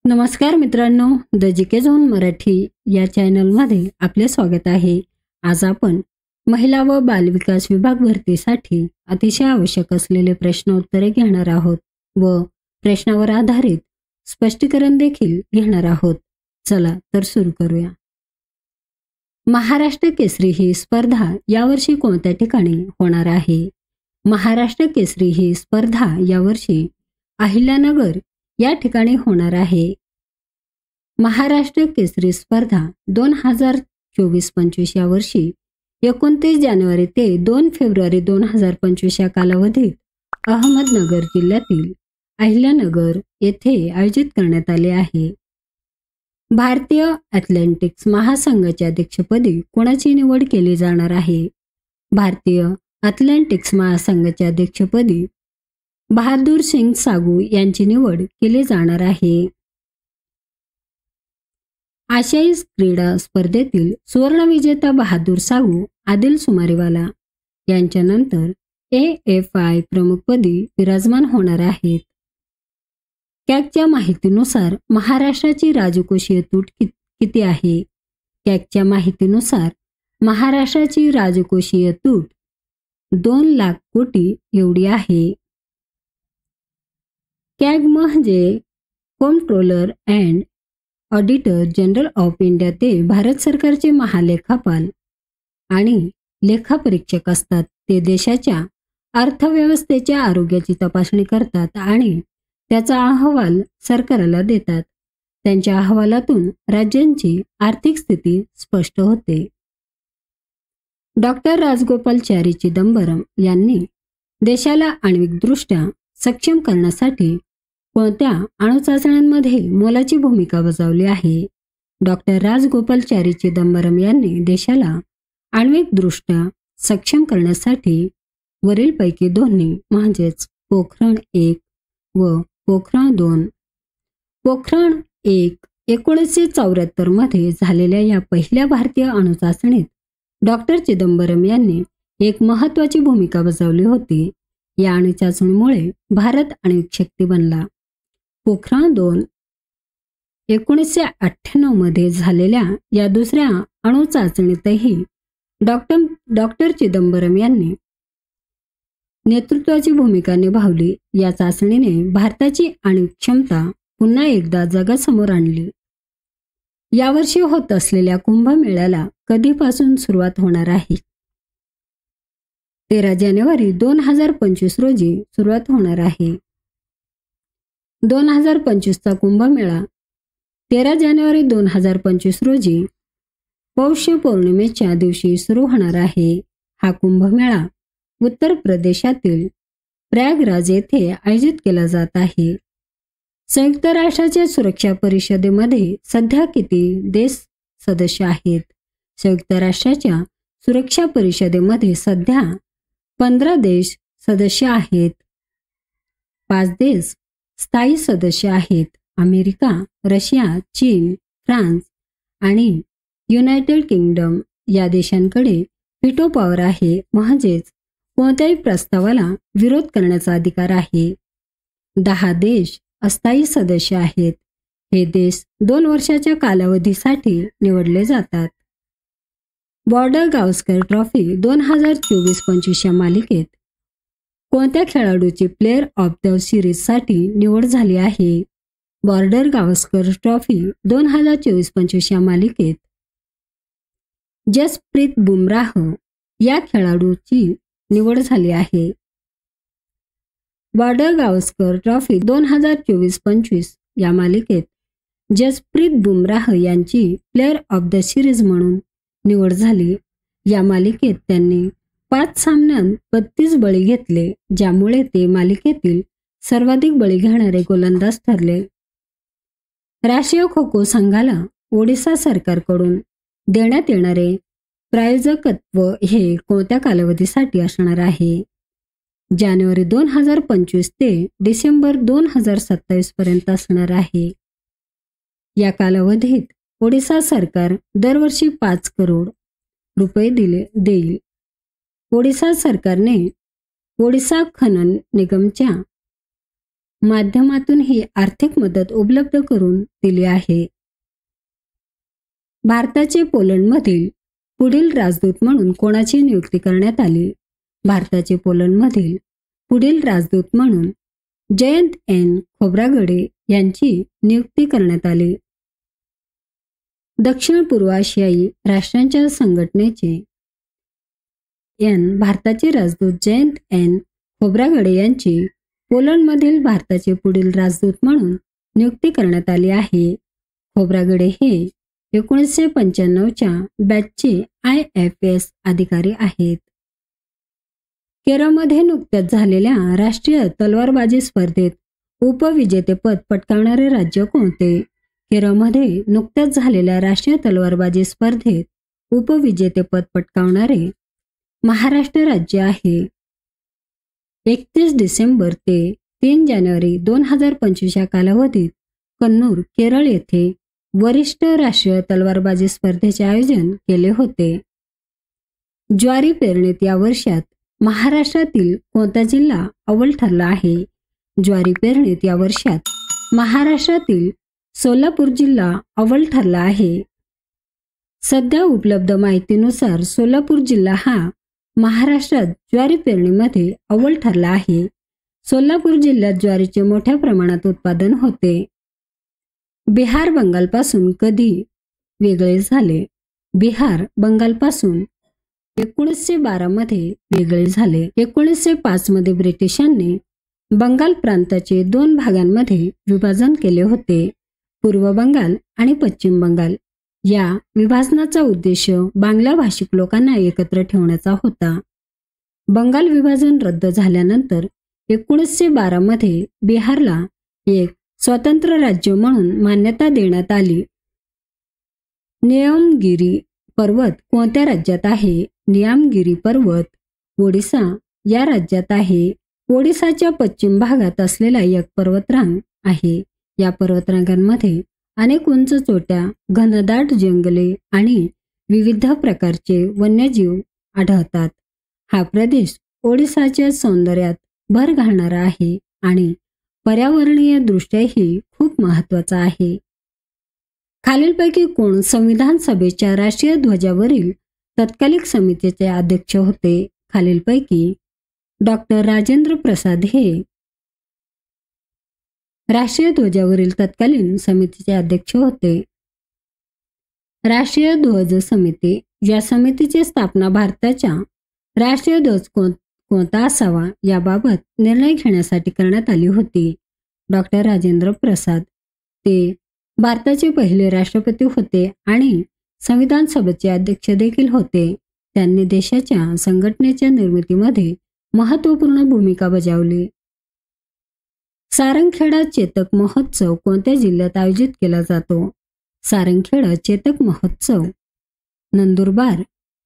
नमस्कार मित्रांनो, the GK zone Marathi या चॅनलमध्ये आपले स्वागत आहे. आज आपण महिला व बालविकास विभाग भरतीसाठी अतिशय आवश्यक असलेले प्रश्न उत्तरे घेणार आहोत व प्रश्नावर आधारित स्पष्टीकरण देखील घेणार आहोत. चला तर सुरू करूया. महाराष्ट्र केसरी ही स्पर्धा यावर्षी कोणत्या ठिकाणी होणार आहे? महाराष्ट्र केसरी ही स्पर्धा यावर्षी अहिल्यानगर या ठिकाणी होणार आहे. महाराष्ट्र केसरी स्पर्धा 2024-25 या वर्षी 29 जानेवारी ते 2 फेब्रुवारी 2025 या कालावधीत अहमदनगर जिल्ह्यातील अहिल्यानगर येथे आयोजित करण्यात आले आहे. भारतीय ॲथलेटिक्स महासंघाच्या अध्यक्षपदी कोणाची निवड केली जाणार आहे? भारतीय ॲथलेटिक्स महासंघाच्या अध्यक्षपदी बहादूर सिंग सागू यांची निवड केली जाणार आहे. आशियाई क्रीडा स्पर्धेतील सुवर्णविजेता बहादूर सागू आदिल सुमारीवाला यांच्यानंतर AFI प्रमुखपदी विराजमान होणार आहेत. कॅगच्या माहितीनुसार महाराष्ट्राची राजकोषीय तूट किती आहे? कॅगच्या माहितीनुसार महाराष्ट्राची राजकोषीय तूट 2 लाख कोटी एवढी आहे. कॅग म्हणजे comptroller and auditor general of India. ते भारत सरकारचे महालेखापाल आणि लेखापरीक्षक असतात. ते देशाच्या अर्थव्यवस्थेच्या आरोग्याची तपासणी करतात आणि त्याचा अहवाल सरकारला देतात. त्यांच्या अहवालातून राज्यांची आर्थिक स्थिती स्पष्ट होते. डॉक्टर राजगोपालाचारी चिदंबरम यांनी देशाला आण्विकदृष्ट्या सक्षम करण्यासाठी कोणत्या अणुचाचण्यांमध्ये मोलाची भूमिका बजावली आहे? डॉक्टर राजगोपालाचारी चिदंबरम यांनी देशाला आण्विकदृष्ट्या सक्षम करण्यासाठी वरीलपैकी दोन्ही म्हणजेच पोखरण 1 व पोखरण 2. पोखरण 1 1974 मध्ये झालेल्या या पहिल्या भारतीय अणुचाचणीत डॉक्टर चिदंबरम यांनी एक महत्त्वाची भूमिका बजावली होती. या अणुचाचणीमुळे भारत आण्विक शक्ती बनला. पोखरण 2 1998 मध्ये झालेल्या या दुसऱ्या अणुचाचणीतही डॉक्टर चिदंबरम यांनी नेतृत्वाची भूमिका निभावली. या चाचणीने भारताची आण्विक क्षमता पुन्हा एकदा जगासमोर आणली. यावर्षी होत असलेल्या कुंभमेळ्याला कधीपासून सुरुवात होणार आहे? 13 जानेवारी 2025 रोजी सुरुवात होणार आहे. 2025चा कुंभमेळा 13 जानेवारी 2025 रोजी पौष पौर्णिमेच्या दिवशी सुरू होणार आहे. हा कुंभमेळा उत्तर प्रदेशातील प्रयागराज येथे आयोजित केला जात आहे. संयुक्त राष्ट्राच्या सुरक्षा परिषदेमध्ये सध्या किती देश सदस्य आहेत? संयुक्त राष्ट्राच्या सुरक्षा परिषदेमध्ये सध्या 15 देश सदस्य आहेत. 5 देश स्थायी सदस्य आहेत. अमेरिका, रशिया, चीन, फ्रान्स आणि युनायटेड किंगडम या देशांकडे व्हीटो पॉवर आहे, म्हणजेच कोणत्याही प्रस्तावाला विरोध करण्याचा अधिकार आहे. 10 देश अस्थायी सदस्य आहेत. हे देश 2 वर्षाच्या कालावधीसाठी निवडले जातात. बॉर्डर गावस्कर ट्रॉफी 2024-25 या मालिकेत कोणत्या खेळाडूची प्लेयर ऑफ द सिरीजसाठी निवड झाली आहे? बॉर्डर गावस्कर ट्रॉफी 2024-25 या मालिकेत जसप्रीत बुमराह या खेळाडूची निवड झाली आहे. बॉर्डर गावस्कर ट्रॉफी 2024-25 या मालिकेत जसप्रीत बुमराह यांची प्लेयर ऑफ द सिरीज म्हणून निवड झाली. या मालिकेत त्यांनी 5 सामन्यांत 32 बळी घेतले, ज्यामुळे ते मालिकेतील सर्वाधिक बळी घेणारे गोलंदाज ठरले. राष्ट्रीय खो खो संघाला ओडिशा सरकारकडून देण्यात येणारे प्रायोजकत्व हे कोणत्या कालावधीसाठी असणार आहे? जानेवारी 2025 ते डिसेंबर 2027 पर्यंत असणार आहे. या कालावधीत ओडिशा सरकार दरवर्षी 5 करोड रुपये देईल. ओडिशा सरकारने ओडिशा खनन निगमच्या माध्यमातून ही आर्थिक मदत उपलब्ध करून दिली आहे. भारताचे पोलंडमधील पुढील राजदूत म्हणून कोणाची नियुक्ती करण्यात आली? भारताचे पोलंडमधील पुढील राजदूत म्हणून जयंत एन खोब्रागडे यांची नियुक्ती करण्यात आली. दक्षिण पूर्व आशियाई राष्ट्रांच्या संघटनेचे भारताचे राजदूत जयंत एन खोब्रागडे यांची पोलंडमधील भारताचे पुढील राजदूत म्हणून नियुक्ती करण्यात आली आहे. खोब्रागडे हे 1995च्या बॅचचे IFS अधिकारी आहेत. केरळमध्ये नुकत्याच झालेल्या राष्ट्रीय तलवारबाजी स्पर्धेत उपविजेतेपद पटकावणारे राज्य कोणते? केरळमध्ये नुकत्याच झालेल्या राष्ट्रीय तलवारबाजी स्पर्धेत उपविजेतेपद पटकावणारे महाराष्ट्र राज्य आहे. 31 डिसेंबर ते 3 जानेवारी 2025 या कालावधीत कन्नूर, केरळ येथे वरिष्ठ राष्ट्रीय तलवारबाजी स्पर्धेचे आयोजन केले होते. ज्वारी पेरणीत या वर्षात महाराष्ट्रातील कोणता जिल्हा अव्वल ठरला आहे? ज्वारी पेरणीत या वर्षात महाराष्ट्रातील सोलापूर जिल्हा अव्वल ठरला आहे. सध्या उपलब्ध माहितीनुसार सोलापूर जिल्हा हा महाराष्ट्रात ज्वारी पेरणीमध्ये अव्वल ठरला आहे. सोलापूर जिल्ह्यात ज्वारीचे मोठ्या प्रमाणात उत्पादन होते. बिहार बंगालपासून कधी वेगळे झाले? बिहार बंगालपासून 1912 मध्ये वेगळे झाले. 1905 मध्ये ब्रिटिशांनी बंगाल प्रांताचे 2 भागांमध्ये विभाजन केले होते, पूर्व बंगाल आणि पश्चिम बंगाल. या विभाजनाचा उद्देश बांगला भाषिक लोकांना एकत्र ठेवण्याचा होता. बंगाल विभाजन रद्द झाल्यानंतर 1912 मध्ये बिहारला एक स्वतंत्र राज्य म्हणून मान्यता देण्यात आली. नियमगिरी पर्वत कोणत्या राज्यात आहे? नियमगिरी पर्वत ओडिसा या राज्यात आहे. ओडिसाच्या पश्चिम भागात असलेला एक पर्वतरांग आहे. या पर्वतरांगांमध्ये अनेक उंच चोट्या, घनदाट जंगले आणि विविध प्रकारचे वन्यजीव आढळतात. हा प्रदेश ओडिसाच्या सौंदर्यात भर घालणारा आहे आणि पर्यावरणीय दृष्ट्याही खूप महत्त्वाचा आहे. खालीलपैकी कोण संविधान सभेच्या राष्ट्रीय ध्वजावरील तत्कालिक समितीचे अध्यक्ष होते? खालीलपैकी डॉक्टर राजेंद्र प्रसाद हे राष्ट्रीय ध्वजावरील तत्कालीन समितीचे अध्यक्ष होते. राष्ट्रीय ध्वज समिती या समितीची स्थापना भारताच्या राष्ट्रीय ध्वज कोणता असावा याबाबत निर्णय घेण्यासाठी करण्यात आली होती. डॉक्टर राजेंद्र प्रसाद ते भारताचे पहिले राष्ट्रपती होते आणि संविधान सभेचे अध्यक्ष देखील होते. त्यांनी देशाच्या संघटनेच्या निर्मितीमध्ये महत्त्वपूर्ण भूमिका बजावली. सारंगखेडा चेतक महोत्सव कोणत्या जिल्ह्यात आयोजित केला जातो? सारंगखेडा चेतक महोत्सव नंदुरबार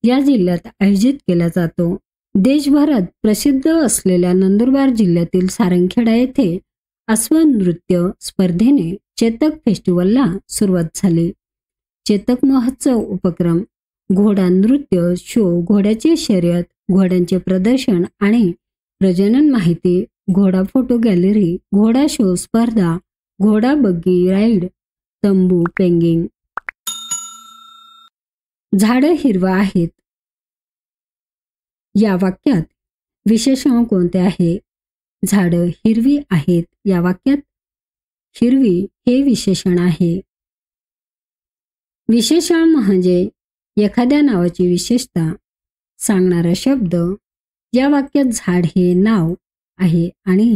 या जिल्ह्यात आयोजित केला जातो. देशभरात प्रसिद्ध असलेल्या नंदुरबार जिल्ह्यातील सारंगखेडा येथे अश्वनृत्य स्पर्धेने चेतक फेस्टिवलला सुरुवात झाली. चेतक महोत्सव उपक्रम घोडा नृत्य शो, घोड्याची शर्यत, घोड्यांचे प्रदर्शन आणि प्रजनन माहिती, घोडा फोटो गॅलरी, घोडा शो स्पर्धा, घोडा बग्गी राईड, तंबू पेंगिंग. झाडं हिरवा आहेत या वाक्यात विशेषण कोणते आहे? झाडं हिरवी आहेत या वाक्यात हिरवी हे विशेषण आहे. विशेषण म्हणजे एखाद्या नावाची विशेषता सांगणारा शब्द. या वाक्यात झाड हे नाव आहे आणि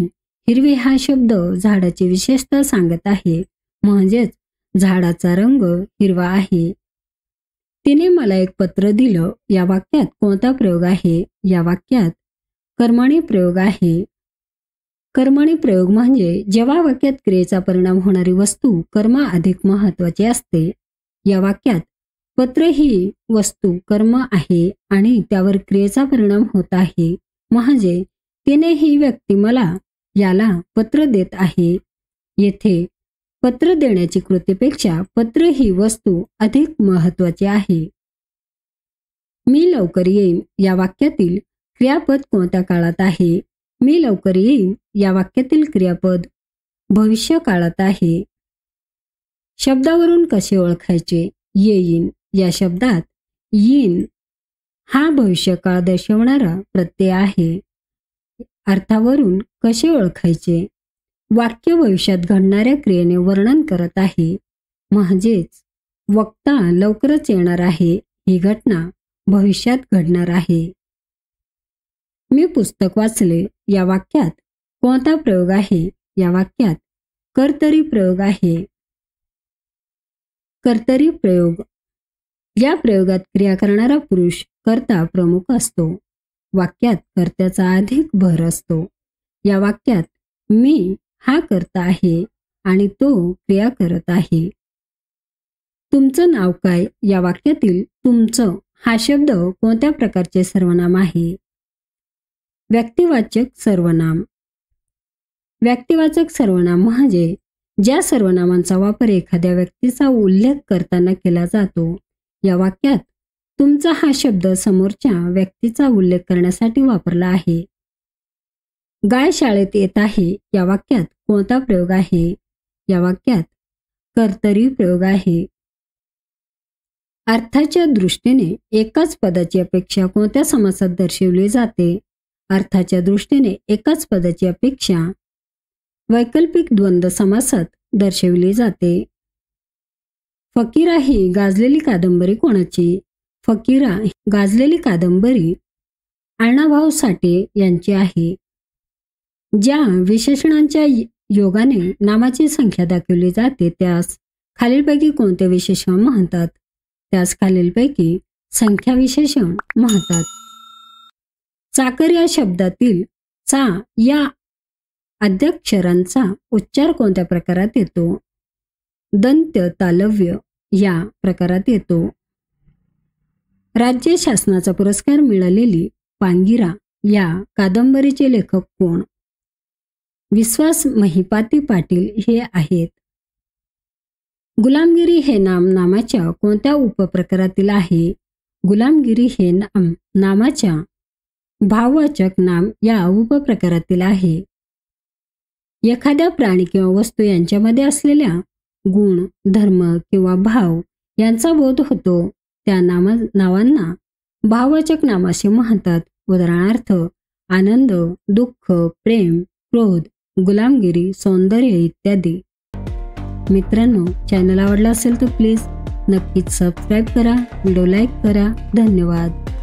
हिरवी हा शब्द झाडाची विशेषता सांगत आहे, म्हणजेच झाडाचा रंग हिरवा आहे. तिने मला एक पत्र दिलं या वाक्यात कोणता प्रयोग आहे? या वाक्यात कर्मणी प्रयोग आहे. कर्मणी प्रयोग म्हणजे जेव्हा वाक्यात क्रियेचा परिणाम होणारी वस्तू कर्म अधिक महत्त्वाची असते. या वाक्यात पत्र ही वस्तू कर्म आहे आणि त्यावर क्रियेचा परिणाम होत आहे, म्हणजे तिने ही व्यक्ती मला याला पत्र देत आहे. येथे पत्र देण्याची कृतीपेक्षा पत्र ही वस्तू अधिक महत्त्वाची आहे. मी लवकर येईन या वाक्यातील क्रियापद कोणत्या काळात आहे? मी लवकर येईन या वाक्यातील क्रियापद भविष्य काळात आहे. शब्दावरून कसे ओळखायचे? येईन या शब्दात येईन हा भविष्यकाळ दर्शवणारा प्रत्यय आहे. अर्थावरून कसे ओळखायचे? वाक्य भविष्यात घडणाऱ्या क्रियेने वर्णन करत आहे, म्हणजेच वक्ता लवकरच येणार आहे, ही घटना भविष्यात घडणार आहे. मी पुस्तक वाचले या वाक्यात कोणता प्रयोग आहे? या वाक्यात कर्तरी प्रयोग आहे. कर्तरी प्रयोग या प्रयोगात क्रिया करणारा पुरुष कर्ता प्रमुख असतो. वाक्यात कर्त्याचा अधिक भर असतो. या वाक्यात मी हा कर्ता आहे आणि तो क्रिया करत आहे. तुमचं नाव काय? या वाक्यातील तुमचं हा शब्द कोणत्या प्रकारचे सर्वनाम आहे? व्यक्तिवाचक सर्वनाम. व्यक्तिवाचक सर्वनाम म्हणजे ज्या सर्वनामांचा वापर एखाद्या व्यक्तीचा उल्लेख करताना केला जातो. या वाक्यात तुमचा हा शब्द समोरच्या व्यक्तीचा उल्लेख करण्यासाठी वापरला आहे. गाय शाळेत येत आहे या वाक्यात कोणता प्रयोग आहे? या वाक्यात कर्तरी प्रयोग आहे. अर्थाच्या दृष्टीने एकाच पदाची अपेक्षा कोणत्या समासात दर्शवली जाते? अर्थाच्या दृष्टीने एकाच पदाची अपेक्षा वैकल्पिक द्वंद्व समासात दर्शवली जाते. फकीरा ही गाजलेली कादंबरी कोणाची? फकीरा गाजलेली कादंबरी अण्णाभाऊ साठे यांची आहे. ज्या विशेषणांच्या योगाने नामाची संख्या दाखवली जाते त्यास खालीलपैकी कोणते विशेषण म्हणतात? त्यास खालीलपैकी संख्या विशेषण म्हणतात. चाकर या शब्दातील चा या आद्याक्षरांचा उच्चार कोणत्या प्रकारात येतो? दंत्य तालव्य या प्रकारात येतो. राज्य शासनाचा पुरस्कार मिळालेली पांगिरा या कादंबरीचे लेखक कोण? विश्वास महिपाती पाटील हे आहेत. गुलामगिरी हे नाम नामाच्या कोणत्या उपप्रकारातील आहे? गुलामगिरी हे नाम नामाच्या भाववाचक नाम या उपप्रकारातील आहे. एखाद्या प्राणी किंवा वस्तू यांच्यामध्ये असलेल्या गुण, धर्म किंवा भाव यांचा बोध होतो त्या नावांना भाववाचक नाम असे म्हणतात. उदाहरणार्थ आनंद, दुःख, प्रेम, क्रोध, गुलामगिरी, सौंदर्य इत्यादी. मित्रांनो, चॅनल आवडला असेल तर प्लीज नक्कीच सबस्क्राईब करा, व्हिडिओ लाईक करा. धन्यवाद.